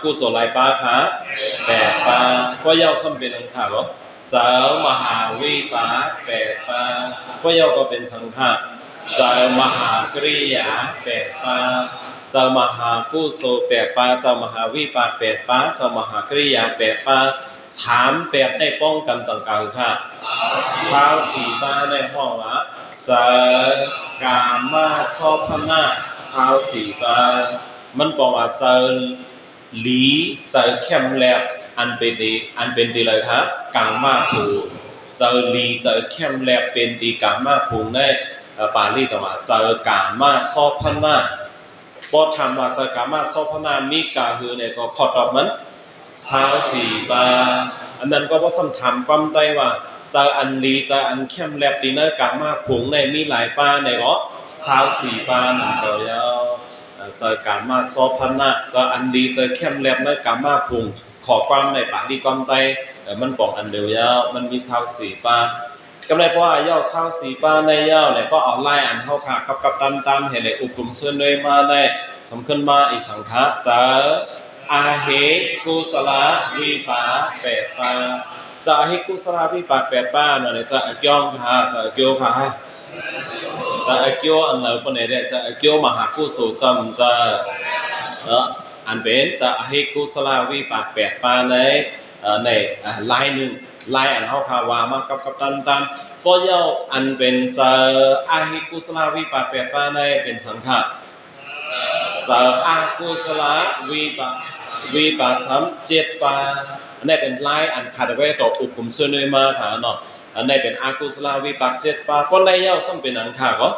กุศลปาคะแปดปาก็ย่อซ้ำเป็นสังขารเจ้ามหาวิปากแปดปาก็ย่อก็เป็นสังขารเจ้ามหากริยาแปดปาเจ้ามหากุศลแปดปาเจ้ามหาวิปากแปดปาเจ้ามหากริยาแปดปาสามแปดได้ป้องกันจังกลางค่ะสาวสี่ปาในห้องละเจ้ากามาชอบพนาสาวสี่ปามันบอกว่าเจอหลีเจอเข้มแลบอันเป็นดีเลยครับกามาผูเจอหลีเจอเข้มแลบเป็นดีกามาผูในปาลีจะมาเจอกามาซอพนาพอทำว่าเจอกามาซอพนามีกาฮือเนี่ยก็ขอดอกมันชาวสี่ปาอันนั้นก็ว่าสำคัญความได้ว่าเจออันหลีเจออันเข้มแลบดีเนอร์กามาผูในมีหลายปาในก็ชาวสี่ปาหนึ่งเดียวเจอกามาซอพนาเจออันดีเจอเข้มแลบในกามาพุงขอความในปากดีความใดมันบอกอันเดียวยาวมันมีชาวสี่ปากำไรเพราะว่าย่อชาวสี่ปาในย่อเนี่ยก็ออนไลน์อันเข้าค่ะกับตามเห็นเลยอุปกรณ์เชื่อเลยมาในสำคัญมาอีกสังฆะเจออาเหกุศลวิปากแปดปาจะอาเหกุศลวิปากแปดปาเนี่ยจะเกี่ยวค่ะจะเกี่ยวค่ะจะเกี่ยวอันไหนคนไหนเนี่ยจะเกี่ยวมหากุศลจำจะอันเป็นจะอาเหกุศลวิปากแปดปาในลายหนึ่งลายอันเขาคาวามากับตามก็ย่ออันเป็นจะอาเหกุศลวิปากแปดปาในเป็นสังฆะจะอากุศลวิปากสามเจ็ดปาอันนี้เป็นลายอันขาดไว้ต่ออุปกรณ์เชื่อเนยมาค่ะเนาะอันนี้เป็นอากุศลวิปากเจ็ดปาก็ในย่อซ้ำเป็นอันขาก็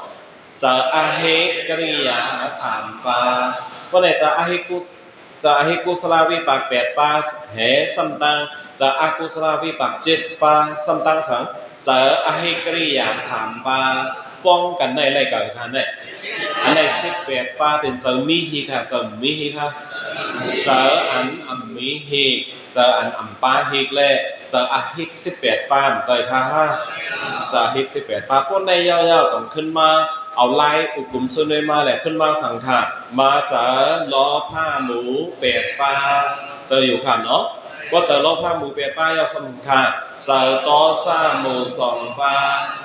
จะอาเหกริยาสามปาก็ในจะอาเหกุศลวิปากแปดปาเหสัมตังจะอากุศลวิปากเจ็ดปาสัมตังสังจะอาเหกริยาสามปาป้องกันในอะไรกันค่ะเนี่ยอันใน18ปาเป็นเจอมีฮีค่ะเจอมีฮีค่ะเจออันอัมมีฮีเจออันอัมปาฮีเลยเจออาฮิก18ปาเจอค่ะเจออาฮิก18ปาพวกในยาวๆจงขึ้นมาเอาไล่อุกุมซุนเลยมาแหละขึ้นมาสังขะมาจะล้อผ้าหมูเป็ดปลาเจออยู่ค่ะเนาะก็จะล้อผ้าหมูเป็ดปลายาวสำคัญเจอต่อซ่าหมูสองปลา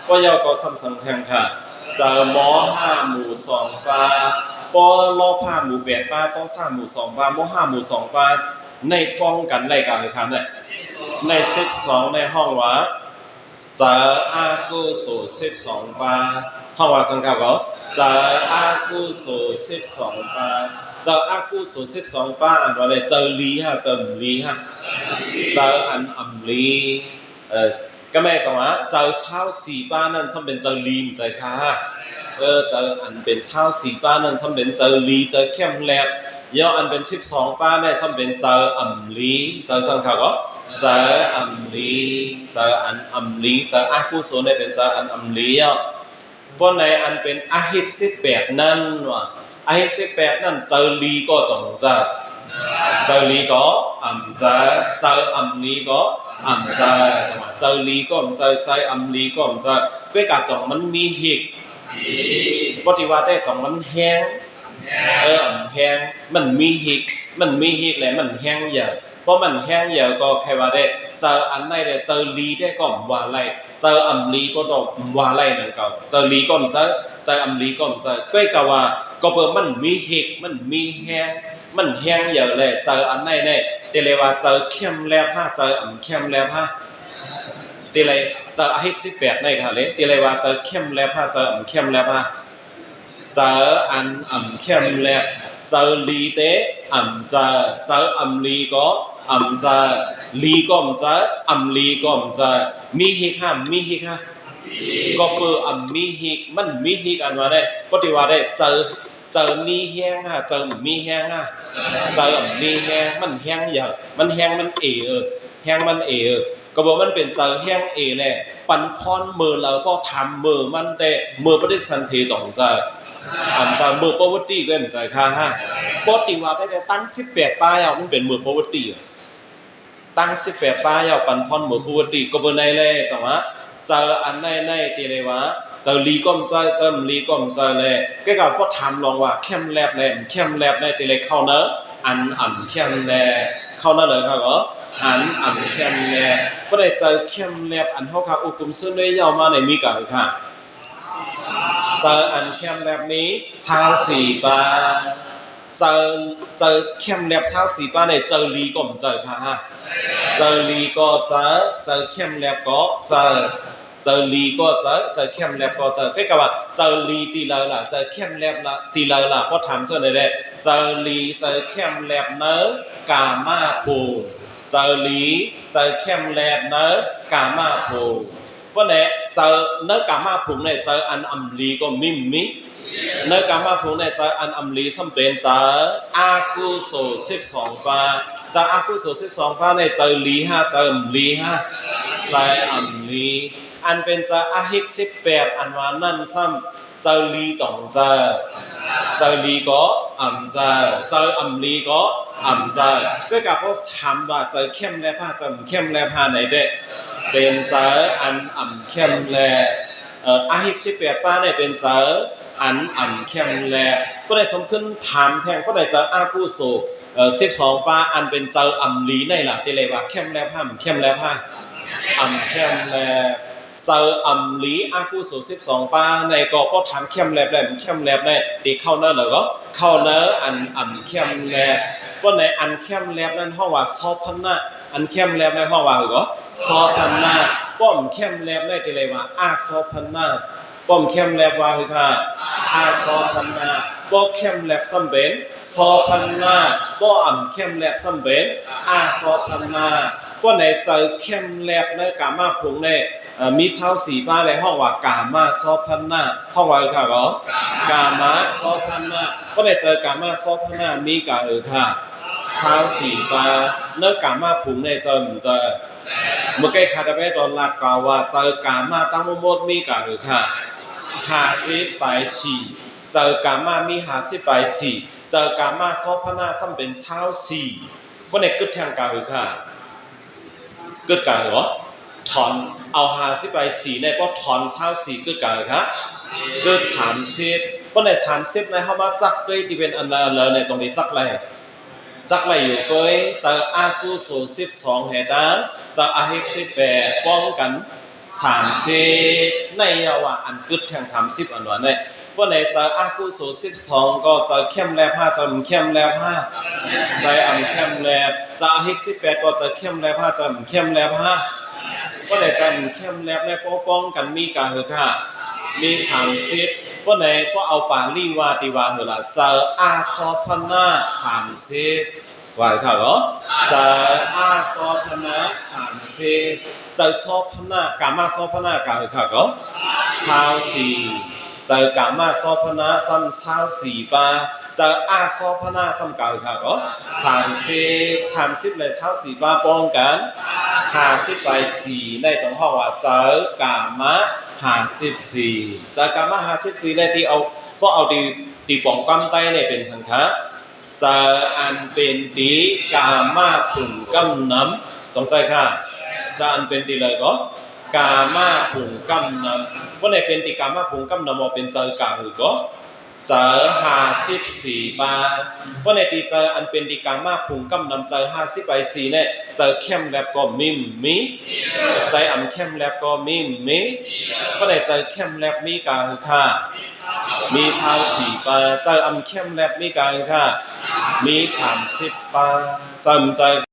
ก็ยาวก็สำคัญค่ะเจอหม้อห้าหมูสองปลาก็ล้อผ้าหมูเป็ดปลาต้องซ่าหมูสองปลาหม้อห้าหมูสองปลาในป้องกันอะไรกันเลยครับเนี่ยใน12ในห้องวะเจออากุศล12ปาห้องว่าสังกัดก็เจออากุศล12ปาเจออากุศล12ปาอันว่าอะไรเจอลีฮะเจอลีฮะเจออันลีก็แม่จังหวะเจอชาวสี่ปานั่นซ้ำเป็นเจอลีมใจค่ะเจออันเป็นชาวสี่ปานั่นซ้ำเป็นเจอลีเจอเข้มแลบย่ออันเป็น12ปาเนี่ยซ้ำเป็นเจออัมลีเจอสังกัดก็เจออัมลีเจออัมลีเจออากุศลเนี่ยเป็นเจออัมลีอ่ะเพราะในอันเป็นอาฮิต18นั่นว่ะอาฮิต18นั่นเจอลีก็จงจะเจอลีก็อัมจะเจออัมลีก็อัมจะจังหวะเจอลีก็อัมจะใจอัมลีก็อัมจะด้วยการจงมันมีหิกปฏิวัติได้จงมันแห้งแห้งมันมีหิกแหละมันแห้งเยอะเพราะมันแห้งเยอะก็แค่ว่าได้เจออันไหนได้เจอลีได้ก็ว่าไรเจออัมลีก็ต้องว่าไรนั่นก็เจอลีก็เจออัมลีก็เจอก็กะว่าก็เปิดมันมีหิกมันมีแห้งเยอะเลยเจออันไหนเนี่ยเดี๋ยวเลยว่าเจอเข้มแล้วฮะเจออัมเข้มแล้วฮะเดี๋ยวเลยเจออาฮิต18ในค่ะเลยเดี๋ยวเลยว่าเจอเข้มแล้วฮะเจออัมเข้มแล้วฮะเจออัมเข้มแล้วเจอลีเตอัมเจออัมลีก็อัมจะลีก็มจะอัมลีก็มจะมีฮิกฮะก็เปิดอัมมีฮิกมันมีฮิกอันว่าได้ปฏิวัติได้เจอมีแห้งฮะเจอมีแห้งฮะเจอมีแห้งมันแห้งเยอะมันแห้งมันแห้งมันก็บอกมันเป็นเจอแห้งแหละปันพรมือเราก็ทำมือมันแต่มือปฏิสันเทจงจะอันจะมือประวัติก็เหมือนใจค่ะฮะปฏิวัติได้ตั้ง18ป้ายเอามันเป็นมือประวัติตั้ง18ป้ายเอาปันพรมือประวัติก็บ่ในเลยจังหวะเจออันในตีเลยวะเจอลีก้มเจอลีก้มเจอเลยก็กับพวกถามลองว่าเข้มแลบในตีเลเข้าเนอะ อันอ่ำเข้มแลเข้านั่นเลยครับเหรออันอ่ำเข้มแลก็ได้เจอเข้มแลอันเขาครับอุกุมซึ่งได้ยาวมาในมีกันค่ะเจออันเข้มแลนี้ชาวสี่ปาเจอเข้มแลชาวสี่ปาในเจอลีก็ไม่เจอค่ะฮะเจอลีก็เจอเข้มแลก็เจอลีก็เจอเข้มแลก็เจอก็กว่าเจอลีตีเลยล่ะเจอเข้มแลละตีเลยล่ะก็ทำเจอในเด็เจอลีเจอเข้มแลเนื้อกามาภูเจอลีเจอเข้มแลเนื้อกามาภูก็เนี่ยเจอเนื้อกามาภูเนี่ยเจออันอัมลีก็มิมมิเนื้อกามาภูเนี่ยเจออันอัมลีสัมเป็นเจออากุโส12ปาเจออากุโส12ปาเนี่ยเจอลีห้าเจอลีห้าเจออัมลีอันเป็นเจออาฮิก18อันว่านั่นซ้ำเจอลีจ่องเจอลีก็อัมเจออัมลีก็อัมเจอก็กับพวกถามว่าเจอเข้มแลผ้าเจอเข้มแลผ้าไหนเด็กเป็นเจออันอ่ำเข้มแลอาฮิก18ป้าเนี่ยเป็นเจออันอ่ำเข้มแลก็ได้สมขึ้นถามแทงก็ได้เจออากุโส12ป้าอันเป็นเจออ่ำลีในหลักที่เรียกว่าเข้มแลผ้าเข้มแลผ้าอ่ำเข้มแลเจออ่ำลีอากุโส12ป้าในก็พอถามเข้มแลบเข้มแลบในที่เข้าเนื้อเลยก็เข้าเนื้ออันอ่ำเข้มแลก็ในอันเข้มแลบนั้นห้องว่าซอพันนะอันเข้มแลบในห้องว่าก็ซอพันนาป้อมเข้มแลบได้ที่เรียกว่าอาซอพันนาป้อมเข้มแลบว่าคือค่ะอาซอพันนาป้อเข้มแลบซ้ำเป็นซอพันนาป้ออ่ำเข้มแลบซ้ำเป็นอาซอพันนาก็ในเจอเข้มแลบในกามาพุงในมีชาวสีบ้านในห้องว่ากามาซอพันนาห้องว่าค่ะก็กามาซอพันนาก็ในเจอกามาซอพันนามีกาค่ะชาวสีบ้านเนื้อกามาพุงในเจอเมื่อกี้คาราเบตอนลากล่าวว่าเจอกามาตั้งหมดมีกาค่ะ50 ไป 4เจอกามามี50 ไป 4เจอกามาซอพันนาซ้ำเป็นชาว4ก็ในกึศแทงกาค่ะกึศกาเหรอถอนเอา50 ไป 4ในก็ถอนชาว4กึศกาค่ะกึศ30ก็ใน30ในเข้ามาจักด้วยที่เป็นอันละในตรงนี้จักไรจักไรอยู่ก้อยจะอากุโส12เหตุจะอาฮิก18ป้องกัน30ในยาวะอันกึศแทง30อันว่าเนี่ยว่าในจะอากุโส12ก็จะเข้มแลบ5จะเข้มแลบ5ใจอันเข้มแลบจะอาฮิก18ก็จะเข้มแลบ5จะเข้มแลบ5ว่าในจะเข้มแลบในป้องกันมีกาเหรอค่ะมี30ว่าในก็เอาปาลีวาติวาเหรอล่ะจะอาซอพนา30ว่าค่ะเหรอจะอาซอพนา30จะซอพนากามาซอพนากาเหรอค่ะก็24จะกามาซอพนาซ้ำ24ปาจะอาซอพนาซ้ำกาเหรอค่ะก็30เลย24ปาป้องกัน50 ไป 4ได้จังห้องว่าจะกามา54จะกามา54ได้ที่เอาก็เอาตีป่องกำไตเนี่ยเป็นสังฆะจะอันเป็นตีกามาผุ่นกำน้ำจงใจค่ะจะอันเป็นตีเลยก็กามาผุ่นกำน้ำว่าในเป็นตีกามาผุ่นกำน้ำเอาเป็นเจอกาหือก็เจอ54 บาว่าในตีเจออันเป็นตีกามาผุ่นกำน้ำเจอ50 ไป 4เนี่ยเจอเข้มแลบก็มิมมิใจอ่ำเข้มแลบก็มิมมิว่าในเจอเข้มแลบมีกาหือค่ะมี24 ปาเจออ่ำเข้มแลบมีกาหือค่ะมี30 ปาจำใจ